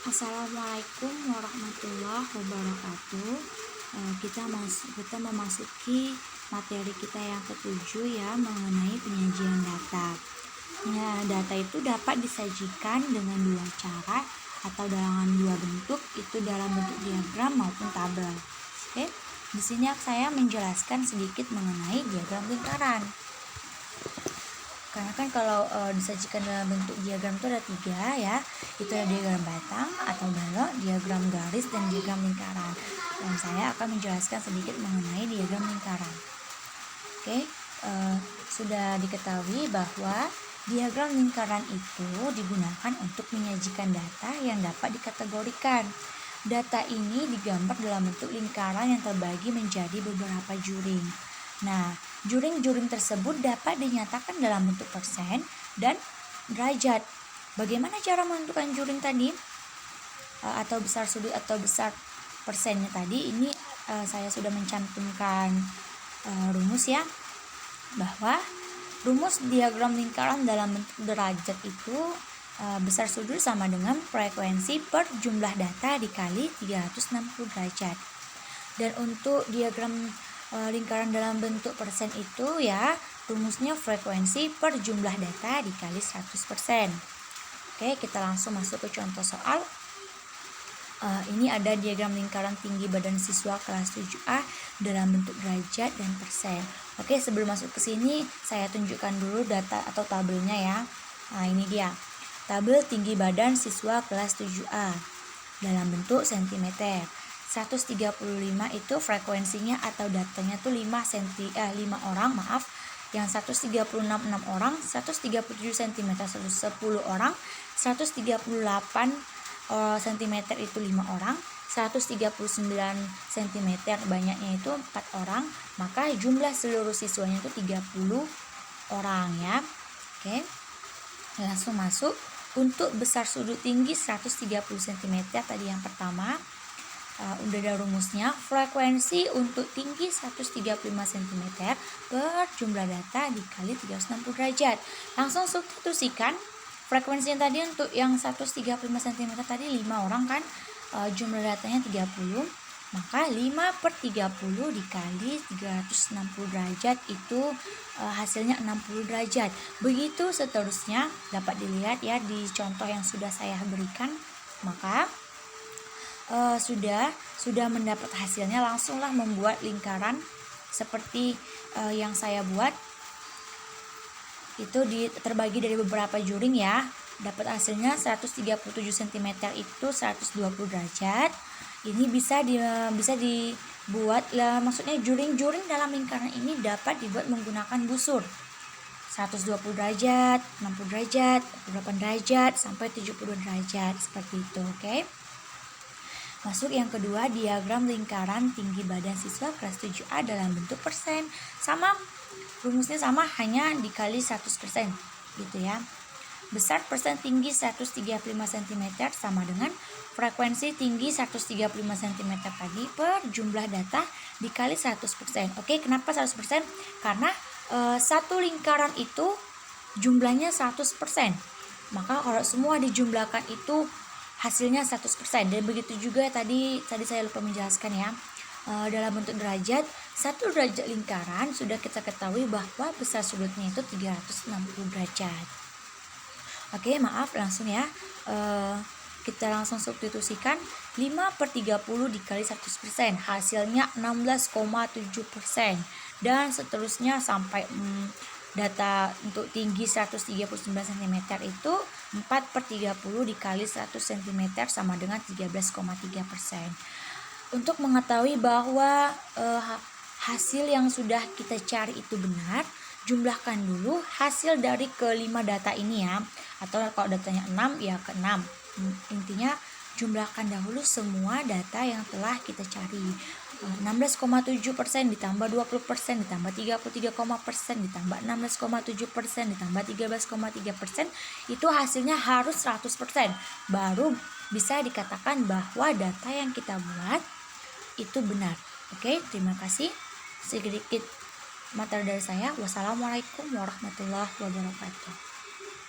Assalamualaikum warahmatullahi wabarakatuh. Kita memasuki materi kita yang ketujuh ya, mengenai penyajian data. Ya, data itu dapat disajikan dengan dua cara atau dalam dua bentuk, itu dalam bentuk diagram maupun tabel. Oke, di sini saya menjelaskan sedikit mengenai diagram lingkaran. Karena kan kalau disajikan dalam bentuk diagram itu ada tiga ya, itu ada diagram batang atau balok, diagram garis, dan diagram lingkaran. Dan saya akan menjelaskan sedikit mengenai diagram lingkaran. Oke, sudah diketahui bahwa diagram lingkaran itu digunakan untuk menyajikan data yang dapat dikategorikan. Data ini digambar dalam bentuk lingkaran yang terbagi menjadi beberapa juring. Nah, juring-juring tersebut dapat dinyatakan dalam bentuk persen dan derajat. Bagaimana cara menentukan juring tadi? Atau besar sudut atau besar persennya tadi? Ini saya sudah mencantumkan rumus ya, bahwa rumus diagram lingkaran dalam bentuk derajat itu besar sudut sama dengan frekuensi per jumlah data dikali 360 derajat. Dan untuk diagram lingkaran dalam bentuk persen itu ya, rumusnya frekuensi per jumlah data dikali 100%. Oke, kita langsung masuk ke contoh soal. Ini ada diagram lingkaran tinggi badan siswa kelas 7A dalam bentuk derajat dan persen. Oke, sebelum masuk ke sini saya tunjukkan dulu data atau tabelnya ya. Nah, ini dia. Tabel tinggi badan siswa kelas 7A dalam bentuk cm. 135 itu frekuensinya atau datanya tuh 5 orang, Yang 136 6 orang, 137 cm 10 orang, 138 cm itu 5 orang, 139 cm banyaknya itu 4 orang, maka jumlah seluruh siswanya itu 30 orang ya. Oke. Langsung masuk untuk besar sudut tinggi 130 cm tadi yang pertama. Udah ada rumusnya, frekuensi untuk tinggi 135 cm per jumlah data dikali 360 derajat. Langsung substitusikan frekuensinya tadi untuk yang 135 cm tadi 5 orang kan, jumlah datanya 30, maka 5 per 30 dikali 360 derajat itu hasilnya 60 derajat. Begitu seterusnya, dapat dilihat ya di contoh yang sudah saya berikan. Maka sudah mendapat hasilnya, langsunglah membuat lingkaran seperti yang saya buat. Itu terbagi dari beberapa juring ya. Dapat hasilnya 137 cm itu 120 derajat. Ini bisa dibuat lah, maksudnya juring-juring dalam lingkaran ini dapat dibuat menggunakan busur. 120 derajat, 60 derajat, 48 derajat sampai 70 derajat seperti itu, oke? Masuk yang kedua, diagram lingkaran tinggi badan siswa kelas 7A dalam bentuk persen. Sama, rumusnya sama, hanya dikali 100% gitu ya. Besar persen tinggi 135 cm sama dengan frekuensi tinggi 135 cm tadi per jumlah data dikali 100%. Oke, kenapa 100%? Karena satu lingkaran itu jumlahnya 100%. Maka kalau semua dijumlahkan itu hasilnya 100%. Dan begitu juga tadi saya lupa menjelaskan ya, dalam bentuk derajat, satu derajat lingkaran sudah kita ketahui bahwa besar sudutnya itu 360 derajat. Oke, maaf, langsung ya, kita langsung substitusikan 5 per 30 dikali 100%, hasilnya 16,7%. Dan seterusnya sampai data untuk tinggi 139 cm itu 4 per 30 dikali 100 cm sama dengan 13,3%. Untuk mengetahui bahwa hasil yang sudah kita cari itu benar, jumlahkan dulu hasil dari kelima data ini ya. Atau kalau datanya 6 ya ke 6. Intinya jumlahkan dahulu semua data yang telah kita cari. 16,7% ditambah 20% ditambah 33% ditambah 16,7% ditambah 13,3%, itu hasilnya harus 100%. Baru bisa dikatakan bahwa data yang kita buat itu benar. Oke, terima kasih. Sedikit materi dari saya. Wassalamualaikum warahmatullahi wabarakatuh.